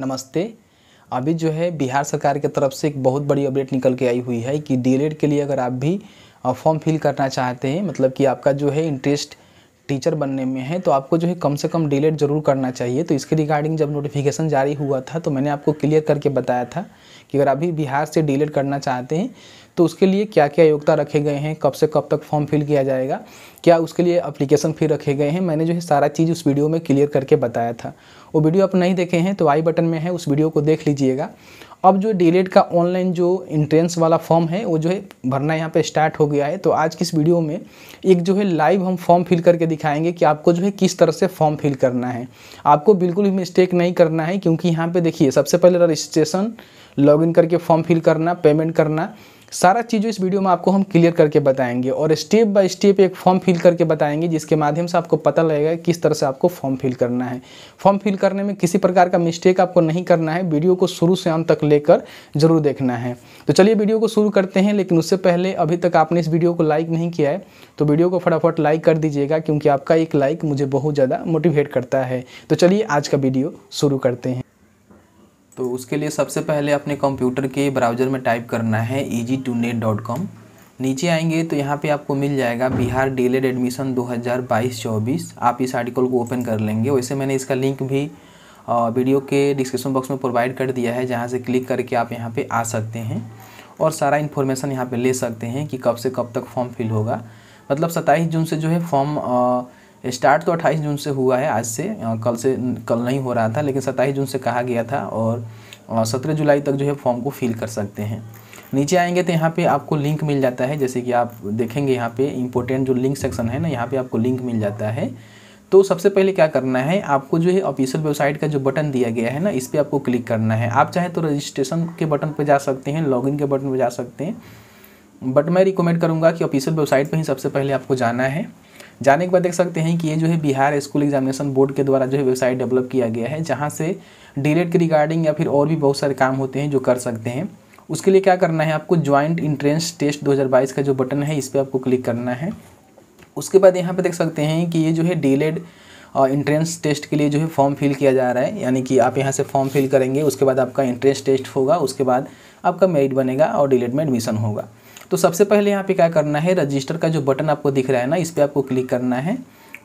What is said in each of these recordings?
नमस्ते। अभी जो है बिहार सरकार की तरफ से एक बहुत बड़ी अपडेट निकल के आई हुई है कि डीएलएड के लिए अगर आप भी फॉर्म फिल करना चाहते हैं, मतलब कि आपका जो है इंटरेस्ट टीचर बनने में है, तो आपको जो है कम से कम डीएलएड ज़रूर करना चाहिए। तो इसके रिगार्डिंग जब नोटिफिकेशन जारी हुआ था तो मैंने आपको क्लियर करके बताया था कि अगर अभी बिहार से डीएलएड करना चाहते हैं तो उसके लिए क्या क्या योग्यता रखे गए हैं, कब से कब तक फॉर्म फिल किया जाएगा, क्या उसके लिए एप्लीकेशन फ़ी रखे गए हैं, मैंने जो है सारा चीज़ उस वीडियो में क्लियर करके बताया था। वो वीडियो आप नहीं देखे हैं तो आई बटन में है, उस वीडियो को देख लीजिएगा। अब जो डीएलएड का ऑनलाइन जो एंट्रेंस वाला फॉर्म है वो जो है भरना यहाँ पे स्टार्ट हो गया है। तो आज की इस वीडियो में एक जो है लाइव हम फॉर्म फिल करके दिखाएंगे कि आपको जो है किस तरह से फॉर्म फिल करना है। आपको बिल्कुल भी मिस्टेक नहीं करना है, क्योंकि यहाँ पे देखिए सबसे पहले रजिस्ट्रेशन, लॉगिन करके फॉर्म फिल करना, पेमेंट करना, सारा चीज़ इस वीडियो में आपको हम क्लियर करके बताएंगे और स्टेप बाय स्टेप एक फॉर्म फिल करके बताएंगे, जिसके माध्यम से आपको पता लगेगा किस तरह से आपको फॉर्म फिल करना है। फॉर्म फिल करने में किसी प्रकार का मिस्टेक आपको नहीं करना है। वीडियो को शुरू से अंत तक लेकर जरूर देखना है। तो चलिए वीडियो को शुरू करते हैं, लेकिन उससे पहले अभी तक आपने इस वीडियो को लाइक नहीं किया है तो वीडियो को फटाफट लाइक कर दीजिएगा, क्योंकि आपका एक लाइक मुझे बहुत ज़्यादा मोटिवेट करता है। तो चलिए आज का वीडियो शुरू करते हैं। तो उसके लिए सबसे पहले अपने कंप्यूटर के ब्राउज़र में टाइप करना है easy2net.com। नीचे आएंगे तो यहाँ पे आपको मिल जाएगा बिहार डीएलएड एडमिशन 2022-24। आप इस आर्टिकल को ओपन कर लेंगे। वैसे मैंने इसका लिंक भी वीडियो के डिस्क्रिप्शन बॉक्स में प्रोवाइड कर दिया है, जहाँ से क्लिक करके आप यहाँ पे आ सकते हैं और सारा इन्फॉर्मेशन यहाँ पे ले सकते हैं कि कब से कब तक फॉर्म फिल होगा। मतलब 27 जून से जो है फॉर्म स्टार्ट तो 28 जून से हुआ है, आज से कल नहीं हो रहा था, लेकिन 27 जून से कहा गया था और 17 जुलाई तक जो है फॉर्म को फिल कर सकते हैं। नीचे आएंगे तो यहाँ पे आपको लिंक मिल जाता है, जैसे कि आप देखेंगे यहाँ पे इंपॉर्टेंट जो लिंक सेक्शन है ना, यहाँ पे आपको लिंक मिल जाता है। तो सबसे पहले क्या करना है, आपको जो है ऑफिशियल वेबसाइट का जो बटन दिया गया है ना, इस पर आपको क्लिक करना है। आप चाहे तो रजिस्ट्रेशन के बटन पर जा सकते हैं, लॉगिन के बटन पर जा सकते हैं, बट मैं रिकमेंड करूँगा कि ऑफिशियल वेबसाइट पर ही सबसे पहले आपको जाना है। जाने के बाद देख सकते हैं कि ये जो है बिहार स्कूल एग्जामिनेशन बोर्ड के द्वारा जो है वेबसाइट डेवलप किया गया है, जहाँ से डीएलएड के रिगार्डिंग या फिर और भी बहुत सारे काम होते हैं जो कर सकते हैं। उसके लिए क्या करना है, आपको ज्वाइंट एंट्रेंस टेस्ट 2022 का जो बटन है इस पर आपको क्लिक करना है। उसके बाद यहाँ पे देख सकते हैं कि ये जो है डीएलएड एंट्रेंस टेस्ट के लिए जो है फॉर्म फिल किया जा रहा है, यानी कि आप यहाँ से फॉर्म फिल करेंगे, उसके बाद आपका एंट्रेंस टेस्ट होगा, उसके बाद आपका मेरिट बनेगा और डीएलएड में एडमिशन होगा। तो सबसे पहले यहाँ पे क्या करना है, रजिस्टर का जो बटन आपको दिख रहा है ना, इस पर आपको क्लिक करना है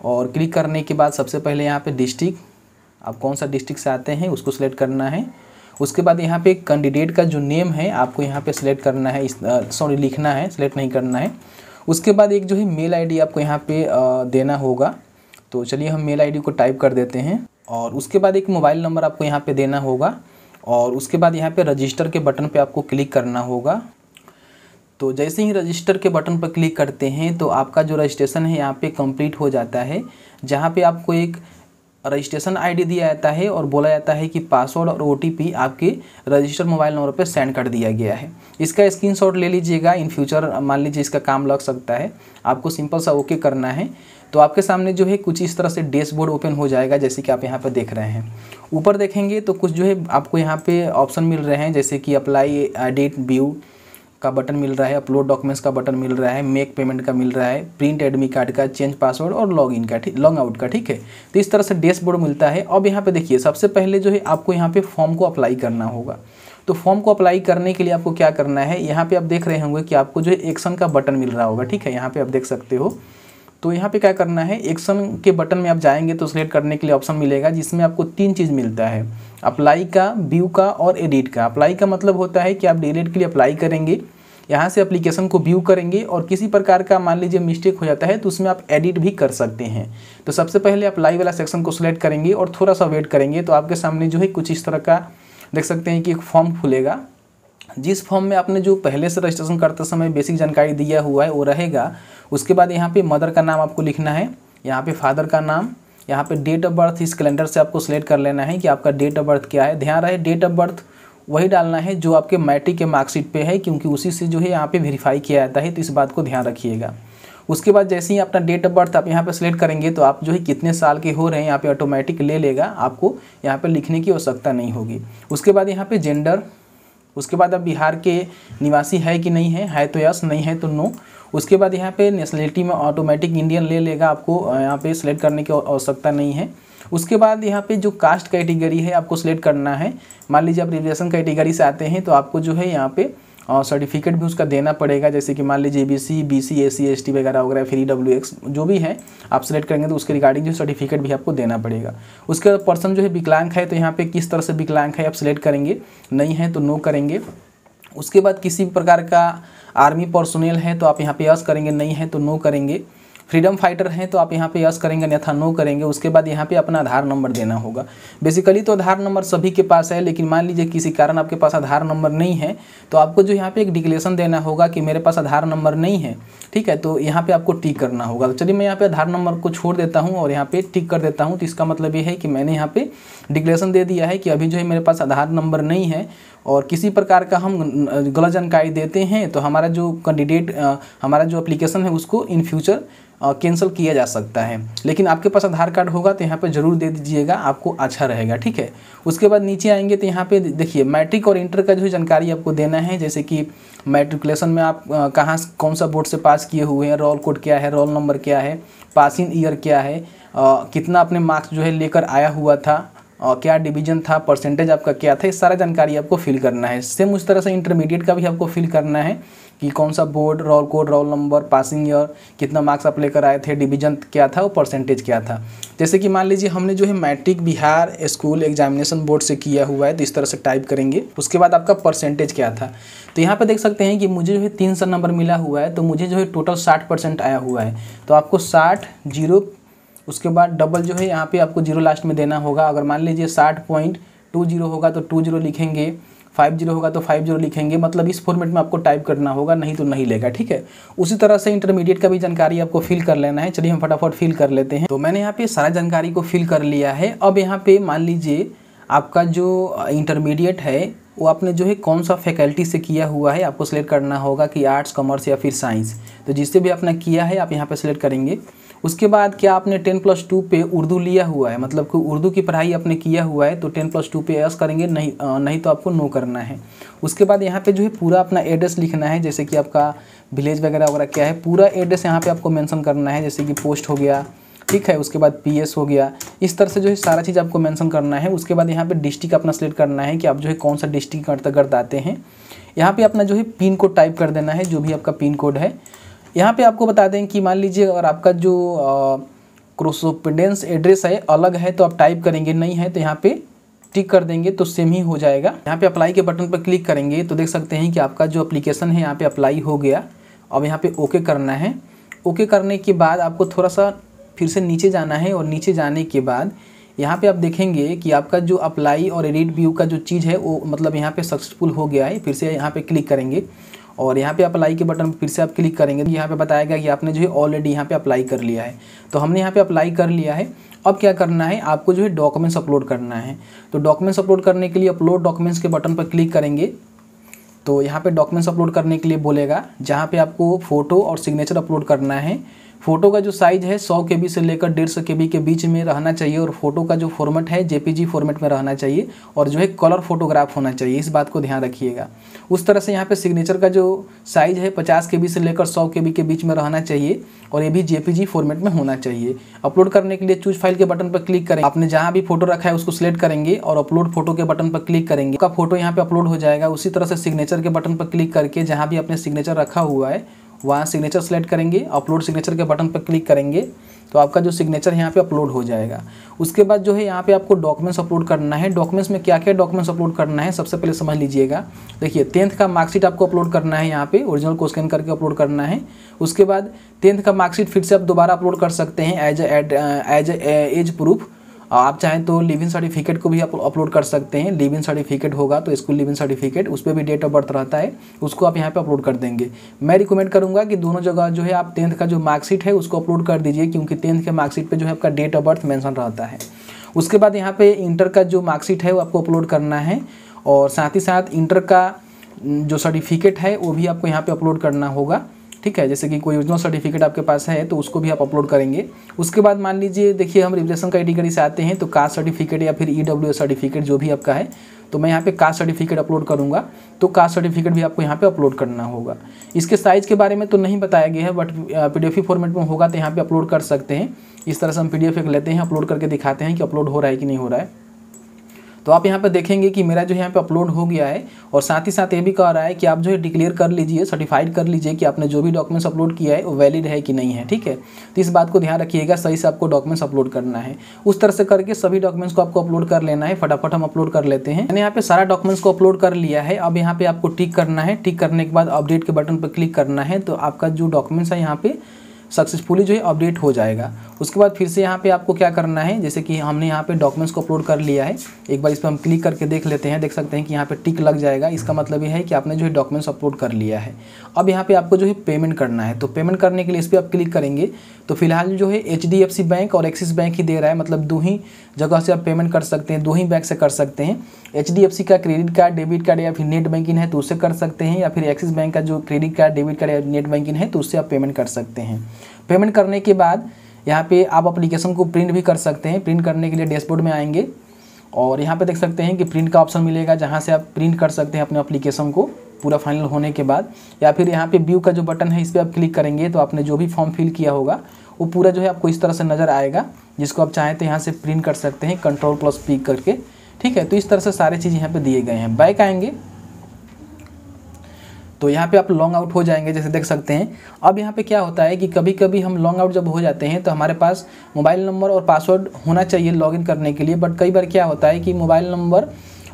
और क्लिक करने के बाद सबसे पहले यहाँ पे डिस्ट्रिक्ट, आप कौन सा डिस्ट्रिक्ट से आते हैं उसको सिलेक्ट करना है। उसके बाद यहाँ पे कैंडिडेट का जो नेम है आपको यहाँ पे सिलेक्ट करना है, लिखना है, सिलेक्ट नहीं करना है। उसके बाद एक जो है मेल आईडी आपको यहाँ पे देना होगा। तो चलिए हम मेल आईडी को टाइप कर देते हैं और उसके बाद एक मोबाइल नंबर आपको यहाँ पे देना होगा और उसके बाद यहाँ पे रजिस्टर के बटन पे आपको क्लिक करना होगा। तो जैसे ही रजिस्टर के बटन पर क्लिक करते हैं तो आपका जो रजिस्ट्रेशन है यहाँ पे कंप्लीट हो जाता है, जहाँ पे आपको एक रजिस्ट्रेशन आईडी दिया जाता है और बोला जाता है कि पासवर्ड और ओटीपी आपके रजिस्टर्ड मोबाइल नंबर पे सेंड कर दिया गया है। इसका स्क्रीनशॉट ले लीजिएगा, इन फ्यूचर मान लीजिए इसका काम लग सकता है। आपको सिंपल सा ओके करना है। तो आपके सामने जो है कुछ इस तरह से डैशबोर्ड ओपन हो जाएगा, जैसे कि आप यहाँ पर देख रहे हैं। ऊपर देखेंगे तो कुछ जो है आपको यहाँ पे ऑप्शन मिल रहे हैं, जैसे कि अप्लाई एडिट व्यू का बटन मिल रहा है, अपलोड डॉक्यूमेंट्स का बटन मिल रहा है, मेक पेमेंट का मिल रहा है, प्रिंट एडमिट कार्ड का, चेंज पासवर्ड और लॉगिन का, लॉग आउट का। ठीक है, तो इस तरह से डैशबोर्ड मिलता है। अब यहाँ पे देखिए सबसे पहले जो है आपको यहाँ पे फॉर्म को अप्लाई करना होगा। तो फॉर्म को अप्लाई करने के लिए आपको क्या करना है, यहाँ पे आप देख रहे होंगे कि आपको जो है एक्शन का बटन मिल रहा होगा। ठीक है, यहाँ पे आप देख सकते हो। तो यहाँ पे क्या करना है, एक्शन के बटन में आप जाएंगे तो सिलेक्ट करने के लिए ऑप्शन मिलेगा, जिसमें आपको 3 चीज़ मिलता है, अप्लाई का, व्यू का और एडिट का। अप्लाई का मतलब होता है कि आप डीएलएड के लिए अप्लाई करेंगे, यहाँ से एप्लीकेशन को व्यू करेंगे और किसी प्रकार का मान लीजिए मिस्टेक हो जाता है तो उसमें आप एडिट भी कर सकते हैं। तो सबसे पहले अप्लाई वाला सेक्शन को सिलेक्ट करेंगे और थोड़ा सा वेट करेंगे तो आपके सामने जो है कुछ इस तरह का देख सकते हैं कि एक फॉर्म खुलेगा। जिस फॉर्म में आपने जो पहले से रजिस्ट्रेशन करते समय बेसिक जानकारी दिया हुआ है वो रहेगा। उसके बाद यहाँ पे मदर का नाम आपको लिखना है, यहाँ पे फादर का नाम, यहाँ पे डेट ऑफ बर्थ इस कैलेंडर से आपको सिलेक्ट कर लेना है कि आपका डेट ऑफ बर्थ क्या है। ध्यान रहे डेट ऑफ बर्थ वही डालना है जो आपके मैट्रिक के मार्कशीट पे है, क्योंकि उसी से जो है यहाँ पे वेरीफाई किया जाता है, तो इस बात को ध्यान रखिएगा। उसके बाद जैसे ही अपना डेट ऑफ बर्थ आप यहाँ पे सिलेक्ट करेंगे तो आप जो है कितने साल के हो रहे हैं यहाँ पे ऑटोमेटिक ले लेगा, आपको यहाँ पे लिखने की आवश्यकता नहीं होगी। उसके बाद यहाँ पे जेंडर, उसके बाद अब बिहार के निवासी है कि नहीं है तो यस, नहीं है तो नो। उसके बाद यहाँ पे नेशनलिटी में ऑटोमेटिक इंडियन ले लेगा, आपको यहाँ पे सिलेक्ट करने की आवश्यकता नहीं है। उसके बाद यहाँ पे जो कास्ट कैटेगरी है आपको सिलेक्ट करना है। मान लीजिए आप रिजर्वेशन कैटेगरी से आते हैं तो आपको जो है यहाँ पे सर्टिफिकेट भी उसका देना पड़ेगा, जैसे कि मान लीजिए BC, BC, SC, ST वगैरह वगैरह, फिर EWX जो भी है आप सेलेक्ट करेंगे तो उसके रिगार्डिंग जो सर्टिफिकेट भी आपको देना पड़ेगा। उसके बाद पर्सन जो है विकलांग है तो यहाँ पे किस तरह से विकलांग है आप सिलेक्ट करेंगे, नहीं है तो नो करेंगे। उसके बाद किसी प्रकार का आर्मी पर्सोनेल है तो आप यहाँ पे यस करेंगे, नहीं है तो नो करेंगे। फ्रीडम फाइटर हैं तो आप यहाँ पे यस करेंगे अन्यथा नो करेंगे। उसके बाद यहाँ पे अपना आधार नंबर देना होगा। बेसिकली तो आधार नंबर सभी के पास है, लेकिन मान लीजिए किसी कारण आपके पास आधार नंबर नहीं है तो आपको जो यहाँ पे एक डिक्लेरेशन देना होगा कि मेरे पास आधार नंबर नहीं है, ठीक है। तो यहाँ पे आपको टिक करना होगा। तो चलिए मैं यहाँ पे आधार नंबर को छोड़ देता हूँ और यहाँ पे टिक कर देता हूँ। तो इसका मतलब ये है कि मैंने यहाँ पे डिक्लेरेशन दे दिया है कि अभी जो है मेरे पास आधार नंबर नहीं है और किसी प्रकार का हम गलत जानकारी देते हैं तो हमारा जो कैंडिडेट हमारा जो एप्लीकेशन है उसको इन फ्यूचर कैंसिल किया जा सकता है। लेकिन आपके पास आधार कार्ड होगा तो यहाँ पे ज़रूर दे दीजिएगा, आपको अच्छा रहेगा, ठीक है। उसके बाद नीचे आएंगे तो यहाँ पे देखिए मैट्रिक और इंटर का जो जानकारी आपको देना है, जैसे कि मैट्रिकुलेशन में आप कहाँ कौन सा बोर्ड से पास किए हुए हैं, रोल कोड क्या है, रोल नंबर क्या है, पासिंग ईयर क्या है, कितना अपने मार्क्स जो है लेकर आया हुआ था, क्या डिवीजन था, परसेंटेज आपका क्या था, ये सारा जानकारी आपको फिल करना है। सेम उस तरह से इंटरमीडिएट का भी आपको फिल करना है कि कौन सा board, roll code, roll number, passing year, कितना मार्क्स आप लेकर आए थे, डिवीजन क्या था और परसेंटेज क्या था। जैसे कि मान लीजिए हमने जो है matric Bihar school examination board से किया हुआ है तो इस तरह से टाइप करेंगे। उसके बाद आपका परसेंटेज क्या था, तो यहाँ पे देख सकते हैं कि मुझे जो है 300 नंबर मिला हुआ है तो मुझे जो है टोटल 60% आया हुआ है। तो आपको 60 0 उसके बाद डबल जो है यहाँ पे आपको 0 लास्ट में देना होगा। अगर मान लीजिए 60.20 होगा तो 20 लिखेंगे, 50 होगा तो 50 लिखेंगे, मतलब इस फॉर्मेट में आपको टाइप करना होगा, नहीं तो नहीं लेगा, ठीक है। उसी तरह से इंटरमीडिएट का भी जानकारी आपको फिल कर लेना है। चलिए हम फटाफट फिल कर लेते हैं। तो मैंने यहाँ पे सारा जानकारी को फिल कर लिया है। अब यहाँ पे मान लीजिए आपका जो इंटरमीडिएट है वो आपने जो है कौन सा फैकल्टी से किया हुआ है, आपको सेलेक्ट करना होगा कि आर्ट्स, कॉमर्स या फिर साइंस। तो जिससे भी आपने किया है आप यहाँ पे सेलेक्ट करेंगे। उसके बाद क्या आपने 10+2 पे उर्दू लिया हुआ है, मतलब कि उर्दू की पढ़ाई आपने किया हुआ है तो 10+2 पे यस करेंगे, नहीं तो आपको नो करना है। उसके बाद यहाँ पे जो है पूरा अपना एड्रेस लिखना है, जैसे कि आपका विलेज वगैरह वगैरह क्या है, पूरा एड्रेस यहाँ पे आपको मेंशन करना है, जैसे कि पोस्ट हो गया, ठीक है। उसके बाद PS हो गया, इस तरह से जो है सारा चीज़ आपको मेंशन करना है। उसके बाद यहाँ पे डिस्ट्रिक्ट अपना सेलेक्ट करना है कि आप जो है कौन सा डिस्ट्रिक्ट के अंतर्गत आते हैं। यहाँ पे अपना जो है पिन कोड टाइप कर देना है, जो भी आपका पिन कोड है। यहाँ पे आपको बता दें कि मान लीजिए अगर आपका जो कोरेस्पोंडेंस एड्रेस है अलग है तो आप टाइप करेंगे, नहीं है तो यहाँ पे टिक कर देंगे तो सेम ही हो जाएगा। यहाँ पे अप्लाई के बटन पर क्लिक करेंगे तो देख सकते हैं कि आपका जो एप्लीकेशन है यहाँ पे अप्लाई हो गया। अब यहाँ पे ओके करना है। ओके करने के बाद आपको थोड़ा सा फिर से नीचे जाना है और नीचे जाने के बाद यहाँ पे आप देखेंगे कि आपका जो अप्लाई और एडिट व्यू का जो चीज़ है वो मतलब यहाँ पे सक्सेसफुल हो गया है। फिर से यहाँ पे क्लिक करेंगे और यहाँ पे अप्लाई के बटन फिर से आप क्लिक करेंगे तो यहाँ पे बताएगा कि आपने जो है ऑलरेडी यहाँ पे अप्लाई कर लिया है। तो हमने यहाँ पे अप्लाई कर लिया है। अब क्या करना है, आपको जो है डॉक्यूमेंट्स अपलोड करना है। तो डॉक्यूमेंट्स अपलोड करने के लिए अपलोड डॉक्यूमेंट्स के बटन पर क्लिक करेंगे तो यहाँ पे डॉक्यूमेंट्स अपलोड करने के लिए बोलेगा, जहाँ पे आपको फ़ोटो और सिग्नेचर अपलोड करना है। फ़ोटो का जो साइज़ है 100 KB से लेकर 150 KB के बीच में रहना चाहिए और फोटो का जो फॉर्मेट है JPG फॉर्मेट में रहना चाहिए और जो है कलर फोटोग्राफ होना चाहिए, इस बात को ध्यान रखिएगा। उस तरह से यहाँ पे सिग्नेचर का जो साइज़ है 50 KB से लेकर 100 KB के बीच में रहना चाहिए और ये भी JPG फॉर्मेट में होना चाहिए। अपलोड करने के लिए चूज फाइल के बटन पर क्लिक करेंगे। आपने जहाँ भी फोटो रखा है उसको सिलेक्ट करेंगे और अपलोड फोटो के बटन पर क्लिक करेंगे, आपका फोटो यहाँ पे अपलोड हो जाएगा। उसी तरह से सिग्नेचर के बटन पर क्लिक करके जहाँ भी आपने सिग्नेचर रखा हुआ है वहाँ सिग्नेचर सेलेक्ट करेंगे, अपलोड सिग्नेचर के बटन पर क्लिक करेंगे तो आपका जो सिग्नेचर यहाँ पे अपलोड हो जाएगा। उसके बाद जो है यहाँ पे आपको डॉक्यूमेंट्स अपलोड करना है। डॉक्यूमेंट्स में क्या क्या डॉक्यूमेंट्स अपलोड करना है सबसे पहले समझ लीजिएगा। देखिए 10th का मार्कशीट आपको अपलोड करना है, यहाँ पे ओरिजिनल को स्कैन करके अपलोड करना है। उसके बाद 10th का मार्कशीट फिर से आप दोबारा अपलोड कर सकते हैं एज एज प्रूफ। आप चाहें तो लिव इन सर्टिफिकेट को भी आप अपलोड कर सकते हैं। लिव इन सर्टिफिकेट होगा तो स्कूल लिव इन सर्टिफिकेट, उस पर भी डेट ऑफ बर्थ रहता है, उसको आप यहाँ पे अपलोड कर देंगे। मैं रिकमेंड करूँगा कि दोनों जगह जो है आप 10th का जो मार्कशीट है उसको अपलोड कर दीजिए, क्योंकि 10th के मार्कशीट पे जो है आपका डेट ऑफ बर्थ मेंशन रहता है। उसके बाद यहाँ पे इंटर का जो मार्कशीट है वो आपको अपलोड करना है और साथ ही साथ इंटर का जो सर्टिफिकेट है वो भी आपको यहाँ पर अपलोड करना होगा, ठीक है। जैसे कि कोई ओरिजिनल सर्टिफिकेट आपके पास है तो उसको भी आप अपलोड करेंगे। उसके बाद मान लीजिए देखिए हम रिजर्वेशन कैटेगरी से आते हैं तो कास्ट सर्टिफिकेट या फिर EWS सर्टिफिकेट जो भी आपका है तो मैं यहाँ पे कास्ट सर्टिफिकेट अपलोड करूँगा, तो कास्ट सर्टिफिकेट भी आपको यहाँ पे अपलोड करना होगा। इसके साइज़ के बारे में तो नहीं बताया गया है, बट PDF फॉर्मेट में होगा तो यहाँ पे अपलोड कर सकते हैं। इस तरह से हम PDF एक लेते हैं, अपलोड करके दिखाते हैं कि अपलोड हो रहा है कि नहीं हो रहा है। तो आप यहाँ पे देखेंगे कि मेरा जो है यहाँ पे अपलोड हो गया है, और साथ ही साथ ये भी कह रहा है कि आप जो है डिक्लेयर कर लीजिए, सर्टिफाइड कर लीजिए कि आपने जो भी डॉक्यूमेंट्स अपलोड किया है वो वैलिड है कि नहीं है, ठीक है। तो इस बात को ध्यान रखिएगा, सही से आपको डॉक्यूमेंट्स अपलोड करना है। उस तरह से करके सभी डॉक्यूमेंट्स को आपको अपलोड कर लेना है। फटाफट हम अपलोड कर लेते हैं। मैंने यहाँ पे सारा डॉक्यूमेंट्स को अपलोड कर लिया है। अब यहाँ पे आपको टिक करना है। टिक करने के बाद अपडेट के बटन पर क्लिक करना है, तो आपका जो डॉक्यूमेंट्स है यहाँ पे सक्सेसफुली जो है अपडेट हो जाएगा। उसके बाद फिर से यहाँ पे आपको क्या करना है, जैसे कि हमने यहाँ पे डॉक्यूमेंट्स को अपलोड कर लिया है, एक बार इस पर हम क्लिक करके देख लेते हैं। देख सकते हैं कि यहाँ पे टिक लग जाएगा। इसका मतलब ये है कि आपने जो है डॉक्यूमेंट्स अपलोड कर लिया है। अब यहाँ पे आपको जो है पेमेंट करना है, तो पेमेंट करने के लिए इस पर आप क्लिक करेंगे तो फिलहाल जो है HDFC बैंक और एक्सिस बैंक ही दे रहा है, मतलब दो ही जगह से आप पेमेंट कर सकते हैं, दो ही बैंक से कर सकते हैं। HDFC का क्रेडिट कार्ड, डेबिट कार्ड या फिर नेट बैंकिंग है तो उससे कर सकते हैं, या फिर एक्सिस बैंक का जो क्रेडिट कार्ड, डेबिट कार्ड या नेट बैंकिंग है तो उससे आप पेमेंट कर सकते हैं। पेमेंट करने के बाद यहाँ पे आप एप्लीकेशन को प्रिंट भी कर सकते हैं। प्रिंट करने के लिए डैशबोर्ड में आएंगे और यहाँ पे देख सकते हैं कि प्रिंट का ऑप्शन मिलेगा, जहाँ से आप प्रिंट कर सकते हैं अपने एप्लीकेशन को पूरा फाइनल होने के बाद। या फिर यहाँ पे व्यू का जो बटन है इस पर आप क्लिक करेंगे तो आपने जो भी फॉर्म फिल किया होगा वो पूरा जो है आपको इस तरह से नज़र आएगा, जिसको आप चाहें तो यहाँ से प्रिंट कर सकते हैं Ctrl+P करके, ठीक है। तो इस तरह से सारे चीज़ यहाँ पे दिए गए हैं। बैक आएंगे तो यहाँ पे आप लॉन्ग आउट हो जाएंगे, जैसे देख सकते हैं। अब यहाँ पे क्या होता है कि कभी कभी हम लॉन्ग आउट जब हो जाते हैं तो हमारे पास मोबाइल नंबर और पासवर्ड होना चाहिए लॉगिन करने के लिए, बट कई बार क्या होता है कि मोबाइल नंबर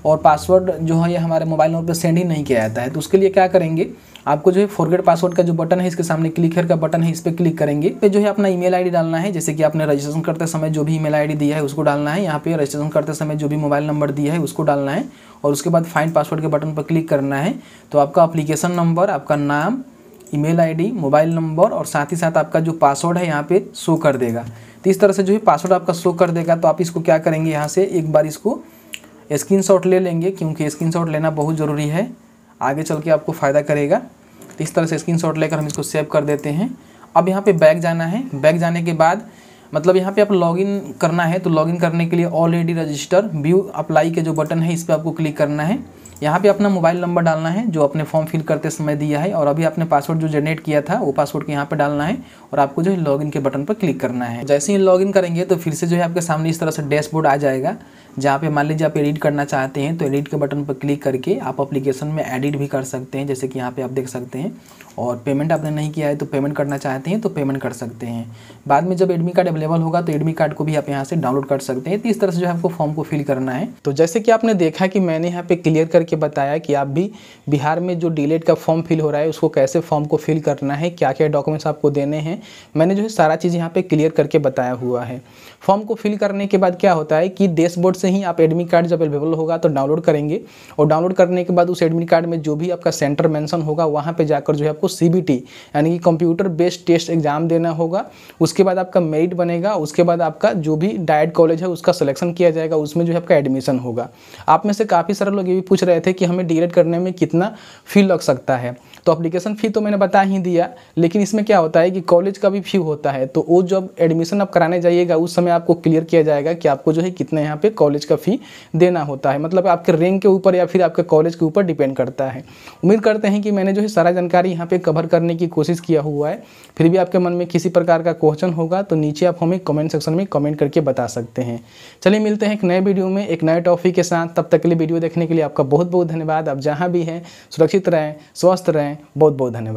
और पासवर्ड जो है ये हमारे मोबाइल नंबर पर सेंड ही नहीं किया जाता है। तो उसके लिए क्या करेंगे, आपको जो है फॉरगेट पासवर्ड का जो बटन है इसके सामने क्लिक का बटन है, इस पर क्लिक करेंगे। पे जो है अपना ईमेल आईडी डालना है, जैसे कि आपने रजिस्ट्रेशन करते समय जो भी ईमेल आईडी दिया है उसको डालना है। यहाँ पे रजिस्ट्रेशन करते समय जो भी मोबाइल नंबर दिया है उसको डालना है, और उसके बाद फाइंड पासवर्ड के बटन पर क्लिक करना है। तो आपका एप्लीकेशन नंबर, आपका नाम, ईमेल आईडी, मोबाइल नंबर और साथ ही साथ आपका जो पासवर्ड है यहाँ पे शो कर देगा। तो इस तरह से जो है पासवर्ड आपका शो कर देगा। तो आप इसको क्या करेंगे, यहाँ से एक बार इसको स्क्रीनशॉट ले लेंगे, क्योंकि स्क्रीनशॉट लेना बहुत ज़रूरी है, आगे चल के आपको फ़ायदा करेगा। तो इस तरह से स्क्रीनशॉट लेकर हम इसको सेव कर देते हैं। अब यहाँ पे बैक जाना है। बैक जाने के बाद मतलब यहाँ पे आप लॉगिन करना है, तो लॉगिन करने के लिए ऑलरेडी रजिस्टर व्यू अप्लाई के जो बटन है इस पर आपको क्लिक करना है। यहाँ पे अपना मोबाइल नंबर डालना है जो अपने फॉर्म फिल करते समय दिया है, और अभी आपने पासवर्ड जो जनरेट किया था वो पासवर्ड को यहाँ पे डालना है, और आपको जो है लॉगिन के बटन पर क्लिक करना है। जैसे ही लॉगिन करेंगे तो फिर से जो है आपके सामने इस तरह से डैशबोर्ड आ जाएगा, जहाँ पे मान लीजिए आप एडिट करना चाहते हैं तो एडिट के बटन पर क्लिक करके आप एप्लीकेशन में एडिट भी कर सकते हैं, जैसे कि यहाँ पे आप देख सकते हैं। और पेमेंट आपने नहीं किया है तो पेमेंट करना चाहते हैं तो पेमेंट कर सकते हैं। बाद में जब एडमिट कार्ड अवेलेबल होगा तो एडमिट कार्ड को भी आप यहाँ से डाउनलोड कर सकते हैं। तो इस तरह से जो है आपको फॉर्म को फिल करना है। तो जैसे कि आपने देखा कि मैंने यहाँ पे क्लियर करके बताया कि आप भी बिहार में जो डीलेड का फॉर्म फिल हो रहा है उसको कैसे फॉर्म को फिल करना है, क्या क्या डॉक्यूमेंट्स आपको देने हैं, मैंने जो है सारा चीज़ यहाँ पे क्लियर करके बताया हुआ है। फॉर्म को फिल करने के बाद क्या होता है कि डैशबोर्ड से ही आप एडमिट कार्ड जब अवेलेबल होगा तो डाउनलोड करेंगे, और डाउनलोड करने के बाद उस एडमिट कार्ड में जो भी आपका सेंटर मेंशन होगा वहाँ पे जाकर जो है आपको CBT यानी कि कंप्यूटर बेस्ड टेस्ट एग्जाम देना होगा। उसके बाद आपका मेरिट बनेगा, उसके बाद आपका जो भी डाइट कॉलेज है उसका सिलेक्शन किया जाएगा, उसमें जो है आपका एडमिशन होगा। आप में से काफ़ी सारे लोग ये भी पूछ रहे थे कि हमें डीएलएड करने में कितना फ़ी लग सकता है। तो एप्लीकेशन फ़ी तो मैंने बता ही दिया, लेकिन इसमें क्या होता है कि कॉलेज का भी फ़ी होता है। तो वो जब एडमिशन आप कराने जाइएगा उस समय आपको क्लियर किया जाएगा कि आपको जो है कितना यहाँ पे कॉलेज का फ़ी देना होता है, मतलब आपके रैंक के ऊपर या फिर आपके कॉलेज के ऊपर डिपेंड करता है। उम्मीद करते हैं कि मैंने जो है सारा जानकारी यहाँ पे कवर करने की कोशिश किया हुआ है। फिर भी आपके मन में किसी प्रकार का क्वेश्चन होगा तो नीचे आप हमें कमेंट सेक्शन में कमेंट करके बता सकते हैं। चलिए मिलते हैं एक नए वीडियो में एक नए टॉपिक के साथ। तब तक के लिए वीडियो देखने के लिए आपका बहुत बहुत धन्यवाद। आप जहाँ भी हैं सुरक्षित रहें, स्वस्थ रहें। बहुत बहुत धन्यवाद।